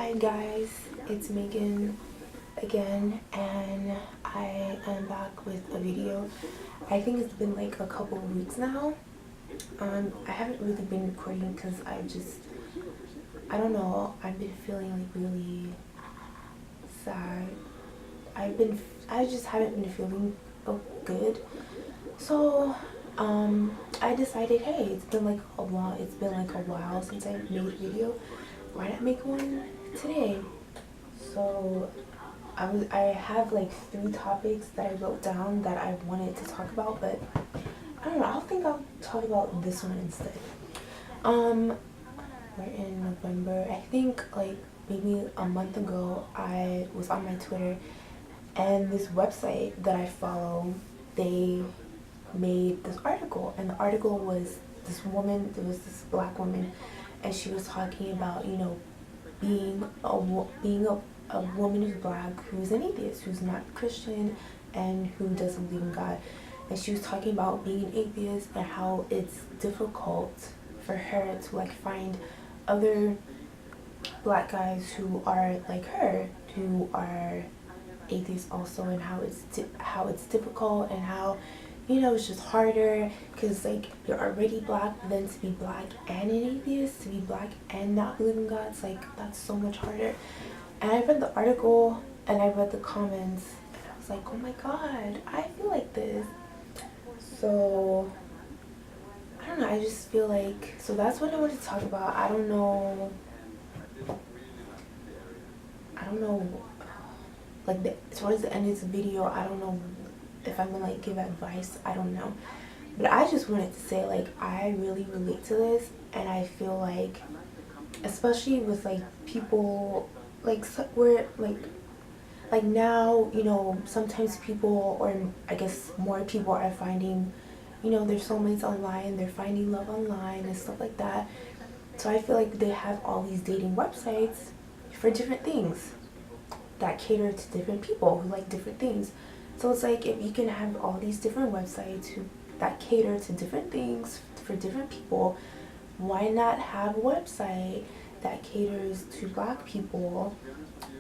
Hi guys, it's Megan again, and I am back with a video. I think it's been like a couple of weeks now. I haven't really been recording because I don't know, I've been feeling like really sad. I just haven't been feeling good. So, I decided, hey, it's been like a while since I made a video. Why not make one today? So I have like 3 topics that I wrote down that I wanted to talk about, but I don't know, I think I'll talk about this one instead. We're in November. I think like maybe a month ago I was on my Twitter, and this website that I follow, they made this article, and the article was this woman, there was this black woman, and she was talking about, being a woman who's black, who's an atheist, who's not Christian, and who doesn't believe in God. And she was talking about being an atheist and how it's difficult for her to like find other black guys who are like her, who are atheists also, and how it's difficult, and how it's just harder because like you're already black, but then to be black and an atheist, to be black and not believe in God, it's like that's so much harder. And I read the article and I read the comments, and I was like, oh my god, I feel like this. So I don't know, I just feel like, so that's what I wanted to talk about. I don't know, like towards the end of this video, I don't know if I'm gonna like give advice, I don't know. But I just wanted to say, like, I really relate to this, and I feel like, especially with like people, like we're like now, sometimes people, or I guess more people, are finding, their soulmates online, they're finding love online and stuff like that. So I feel like they have all these dating websites for different things that cater to different people who like different things. So it's like, if you can have all these different websites that cater to different things for different people, why not have a website that caters to black people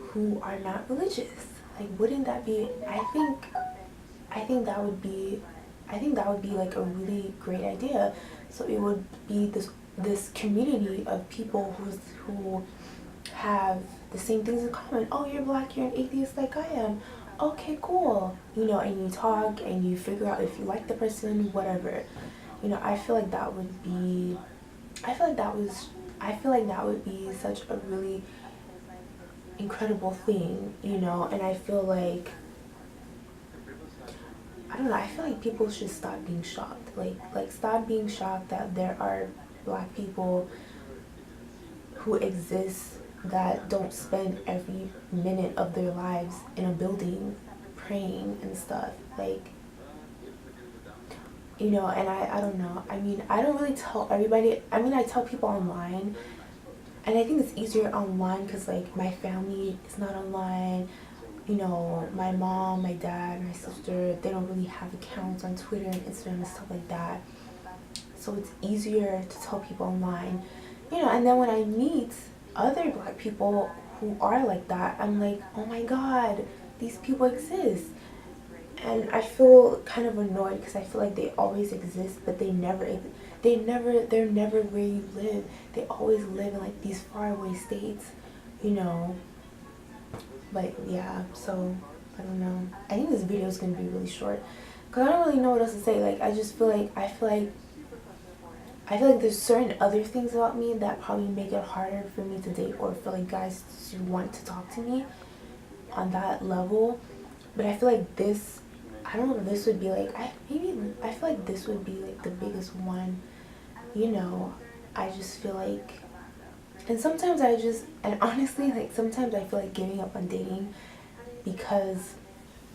who are not religious? Like, wouldn't that be, I think that would be like a really great idea. So it would be this community of people who have the same things in common. Oh, you're black, you're an atheist like I am. Okay, cool. And you talk and you figure out if you like the person, whatever. I feel like that would be, I feel like that would be such a really incredible thing, and I feel like, I don't know, I feel like people should stop being shocked. Like stop being shocked that there are black people who exist that don't spend every minute of their lives in a building praying and stuff. Like, and I don't know. I mean, I don't really tell everybody. I mean, I tell people online, and I think it's easier online because like my family is not online. My mom, my dad, my sister, they don't really have accounts on Twitter and Instagram and stuff like that. So it's easier to tell people online. And then when I meet other black people who are like that, I'm like, oh my god, these people exist. And I feel kind of annoyed because I feel like they always exist, but they're never where you live. They always live in like these faraway states, But yeah, so I don't know. I think this video is gonna be really short because I don't really know what else to say. Like, I just feel like I feel like there's certain other things about me that probably make it harder for me to date, or for like guys to want to talk to me on that level. But I feel like this, I don't know if this would be like, I feel like this would be like the biggest one. I just feel like, and sometimes and honestly, like sometimes I feel like giving up on dating because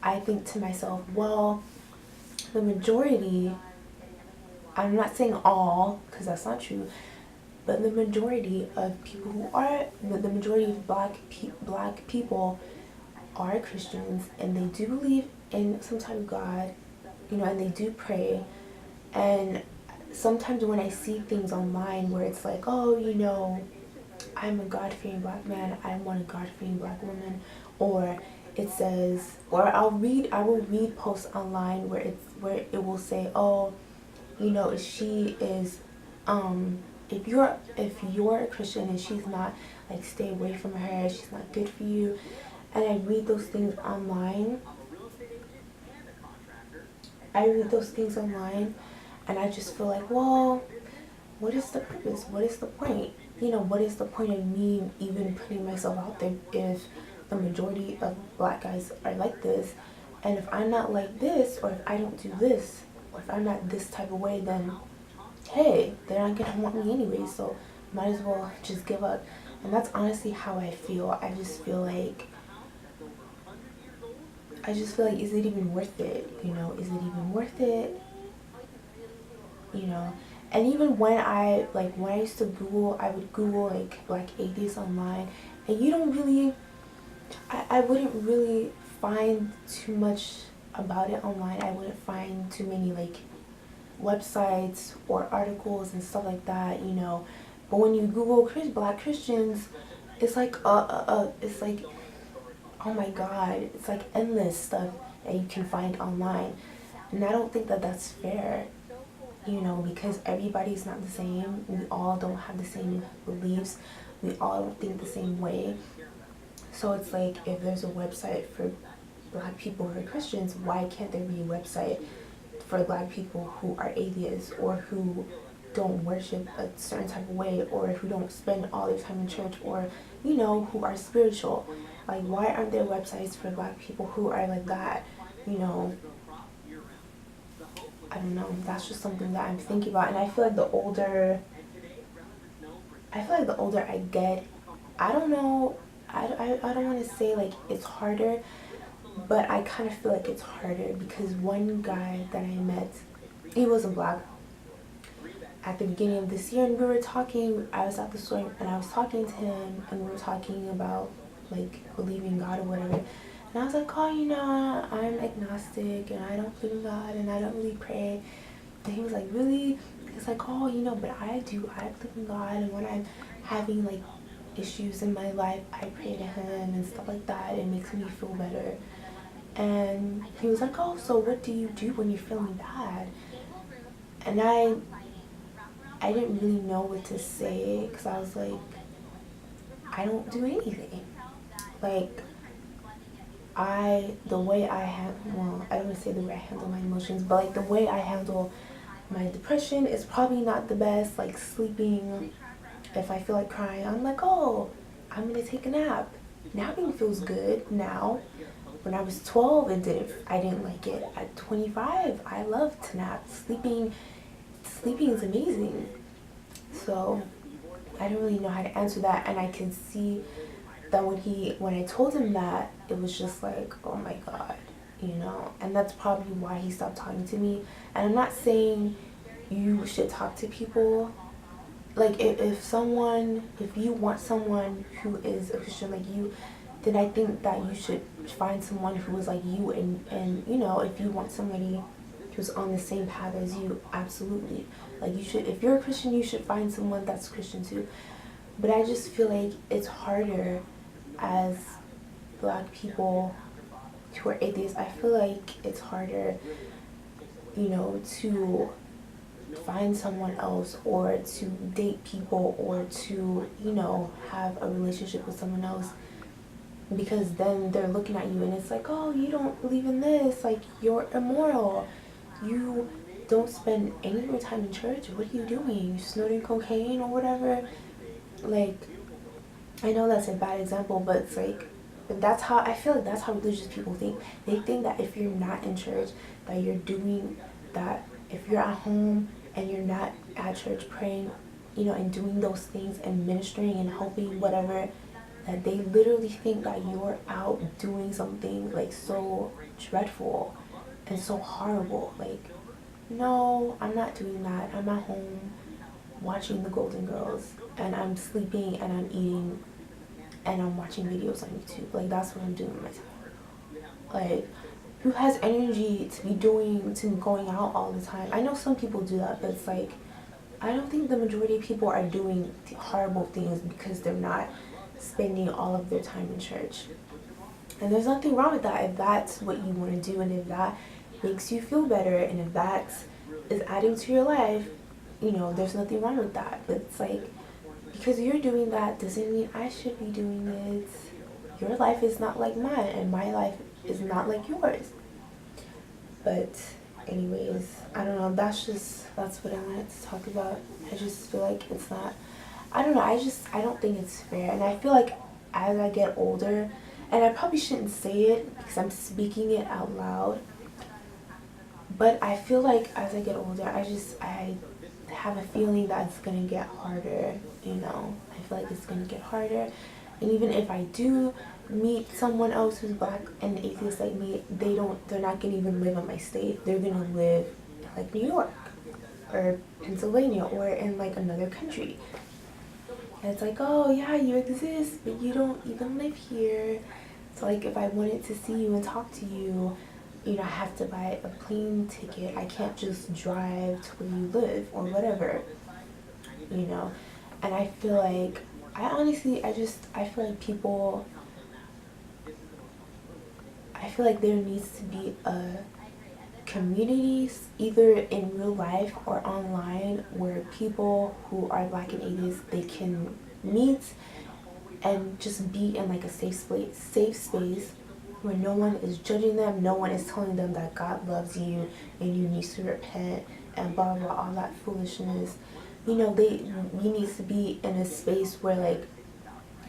I think to myself, well, the majority, I'm not saying all, because that's not true, but the majority of people the majority of black people are Christians, and they do believe in some type of God, and they do pray. And sometimes when I see things online where it's like, oh, I'm a God-fearing black man, I want a God-fearing black woman, or it says, or I will read posts online where it will say, oh, you know, if she is, if you're a Christian and she's not, like, stay away from her, she's not good for you. And I read those things online. And I just feel like, well, what is the purpose? What is the point? You know, what is the point of me even putting myself out there if the majority of black guys are like this? And if I'm not like this, or if I don't do this, or if I'm not this type of way, then hey, they're not gonna want me anyway, so might as well just give up. And that's honestly how I feel. I just feel like, is it even worth it? You know, is it even worth it? You know, and even when I used to Google, I would Google like black atheists online, and you don't really, I wouldn't really find too much about it online. I wouldn't find too many like websites or articles and stuff like that, you know. But when you Google black Christians, it's like it's like, oh my god, it's like endless stuff that you can find online. And I don't think that that's fair, you know, because everybody's not the same. We all don't have the same beliefs. We all don't think the same way. So it's like, if there's a website for black people who are Christians, why can't there be a website for black people who are atheists, or who don't worship a certain type of way, or who don't spend all their time in church, or, you know, who are spiritual? Like, why aren't there websites for black people who are like that? You know, I don't know. That's just something that I'm thinking about. And I feel like the older I get, I don't know, I don't want to say like it's harder, but I kind of feel like it's harder because one guy that I met, he wasn't black, at the beginning of this year, and we were talking, I was at the store and I was talking to him, and we were talking about like believing God or whatever. And I was like, oh, you know, I'm agnostic and I don't believe in God and I don't really pray. And he was like, really? He's like, oh, you know, but I believe in God, and when I'm having like issues in my life, I pray to him and stuff like that. It makes me feel better. And he was like, oh, so what do you do when you're feeling bad? And I didn't really know what to say, because I was like, I don't do anything. Like, I don't want to say the way I handle my emotions, but like the way I handle my depression is probably not the best. Like sleeping, if I feel like crying, I'm like, oh, I'm gonna take a nap. Napping feels good now. When I was 12, I didn't like it. At 25, I love to nap. Sleeping is amazing. So I didn't really know how to answer that, and I can see that when I told him that, it was just like, oh my god, you know. And that's probably why he stopped talking to me. And I'm not saying you should talk to people. Like, if you want someone who is a Christian like you, then I think that you should find someone who is like you, and you know, if you want somebody who's on the same path as you, absolutely. Like, you should, if you're a Christian, you should find someone that's Christian too. But I just feel like it's harder as black people who are atheists. I feel like it's harder, you know, to find someone else, or to date people, or to, you know, have a relationship with someone else, because then they're looking at you and it's like, oh, you don't believe in this, like, you're immoral, you don't spend any of your time in church, what are you doing, you snorting cocaine or whatever. Like, I know that's a bad example, but it's like, that's how I feel like that's how religious people think. They think that if you're not in church, that you're doing that. If you're at home and you're not at church praying, you know, and doing those things and ministering and helping, whatever, that they literally think that you're out doing something like so dreadful and so horrible. Like, no, I'm not doing that. I'm at home watching the Golden Girls, and I'm sleeping, and I'm eating, and I'm watching videos on YouTube. Like, that's what I'm doing with my time. Like, who has energy to be going out all the time? I know some people do that, but it's like, I don't think the majority of people are doing horrible things because they're not spending all of their time in church. And there's nothing wrong with that if that's what you want to do, and if that makes you feel better, and if that is adding to your life, you know, there's nothing wrong with that. But it's like, because you're doing that doesn't mean I should be doing it. Your life is not like mine, and my life is not like yours. But anyways, I don't know, that's what I wanted to talk about. I just feel like it's not, I don't know, I don't think it's fair. And I feel like as I get older, and I probably shouldn't say it because I'm speaking it out loud, but I feel like as I get older, I have a feeling that it's gonna get harder, you know. I feel like it's gonna get harder. And even if I do meet someone else who's black and atheist like me, they're not gonna even live in my state. They're gonna live in like New York or Pennsylvania or in like another country. And it's like, oh yeah, you exist, but you don't even live here. So like, if I wanted to see you and talk to you, you know, I have to buy a plane ticket. I can't just drive to where you live or whatever, you know. And I feel like, I feel like there needs to be a community, either in real life or online, where people who are black and atheists, they can meet and just be in like a safe space where no one is judging them, no one is telling them that God loves you and you need to repent and blah blah, all that foolishness. You know, we need to be in a space where like,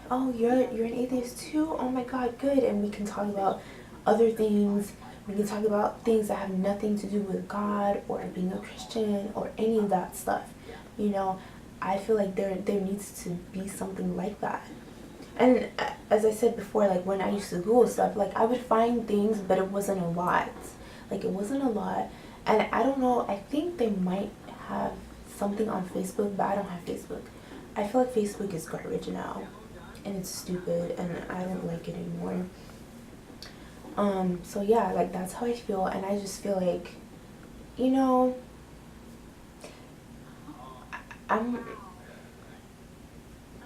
oh, you're an atheist too? Oh my God, good. And we can talk about other things. We can talk about things that have nothing to do with God or being a Christian or any of that stuff. You know, I feel like there needs to be something like that. And as I said before, like when I used to Google stuff, like I would find things, but it wasn't a lot. Like it wasn't a lot. And I don't know, I think they might have something on Facebook, but I don't have Facebook. I feel like Facebook is garbage now, and it's stupid, and I don't like it anymore. So yeah, like that's how I feel. And I just feel like, you know,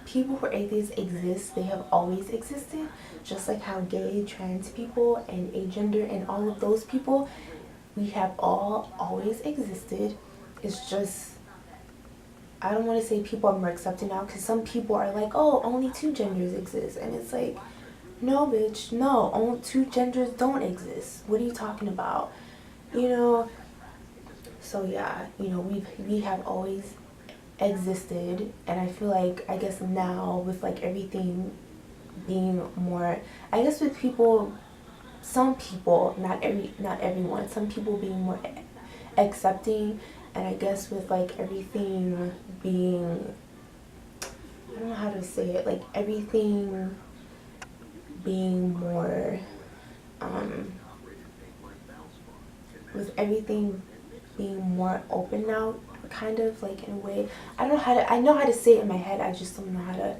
people who are atheists exist. They have always existed, just like how gay, trans people, and agender and all of those people, we have all always existed. It's just, I don't want to say people are more accepted now, because some people are like, oh, only two genders exist, and it's like, no bitch, no, only two genders don't exist. What are you talking about? You know. So yeah, you know, we have always existed. And I feel like, I guess now with like everything being more, I guess with people, some people, not everyone, some people being more accepting, and I guess with like everything being, I don't know how to say it, like everything being more, with everything being more open now, kind of like in a way. I know how to say it in my head, I just don't know how to,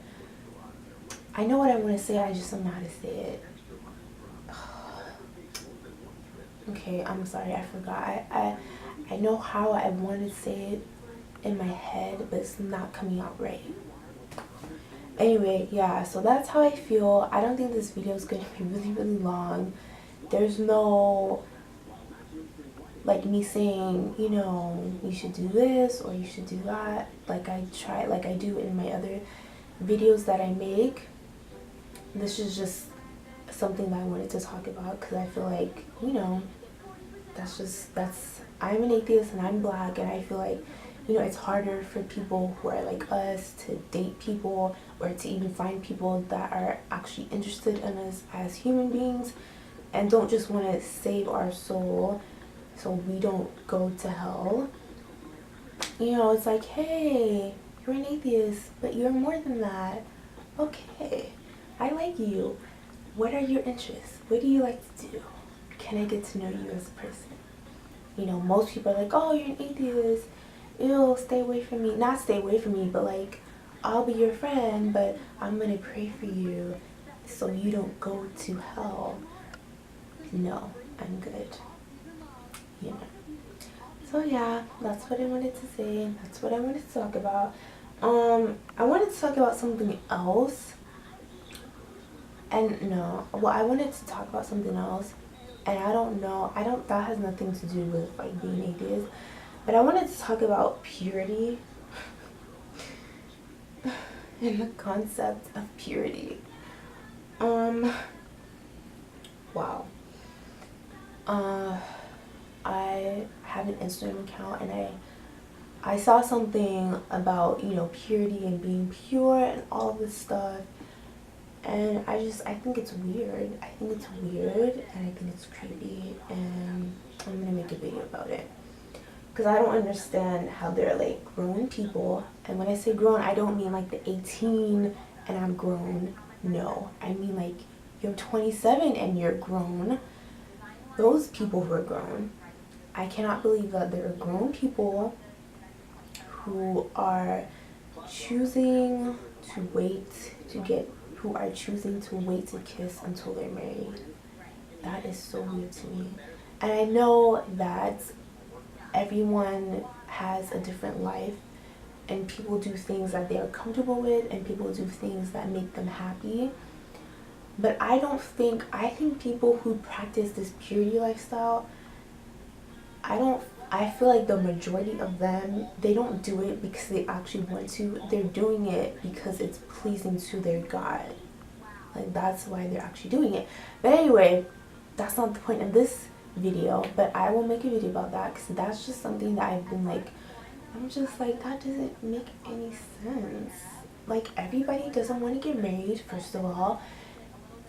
I know what I want to say, I just don't know how to say it. Okay, I'm sorry, I forgot. I know how I want to say it in my head, but it's not coming out right. Anyway, yeah, so that's how I feel. I don't think this video is going to be really, really long. There's no, like, me saying, you know, you should do this or you should do that, like I do in my other videos that I make. This is just something that I wanted to talk about, because I feel like, you know, I'm an atheist and I'm black, and I feel like, you know, it's harder for people who are like us to date people, or to even find people that are actually interested in us as human beings and don't just want to save our soul so we don't go to hell. You know, it's like, hey, you're an atheist, but you're more than that. Okay, I like you. What are your interests? What do you like to do? Can I get to know you as a person? You know, most people are like, oh, you're an atheist. Ew, stay away from me. Not stay away from me, but like, I'll be your friend, but I'm gonna pray for you so you don't go to hell. No, I'm good. You know. So yeah, that's what I wanted to say. That's what I wanted to talk about. I wanted to talk about something else. And no, well, I wanted to talk about something else. And I don't know, that has nothing to do with like being atheist. But I wanted to talk about purity and the concept of purity. Wow. I have an Instagram account, and I saw something about, you know, purity and being pure and all this stuff. And I think it's weird. I think it's weird, and I think it's creepy, and I'm gonna make a video about it. Because I don't understand how they're like grown people. And when I say grown, I don't mean like the 18 and I'm grown. No, I mean like you're 27 and you're grown. Those people who are grown. I cannot believe that there are grown people who are choosing to wait to kiss until they're married. That is so weird to me. And I know that everyone has a different life, and people do things that they are comfortable with, and people do things that make them happy. But I think people who practice this purity lifestyle, I feel like the majority of them, they don't do it because they actually want to. They're doing it because it's pleasing to their God. Like, that's why they're actually doing it. But anyway, that's not the point of this video. But I will make a video about that, because that's just something that I'm just like, that doesn't make any sense. Like, everybody doesn't want to get married, first of all.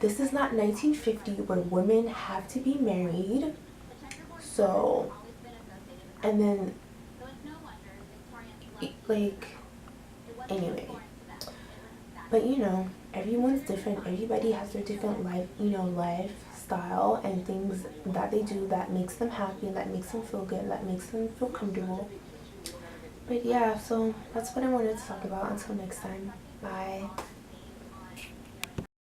This is not 1950 where women have to be married. So, and then, like, anyway. But, you know, everyone's different. Everybody has their different lifestyle and things that they do that makes them happy, that makes them feel good, that makes them feel comfortable. But yeah, so that's what I wanted to talk about. Until next time. Bye.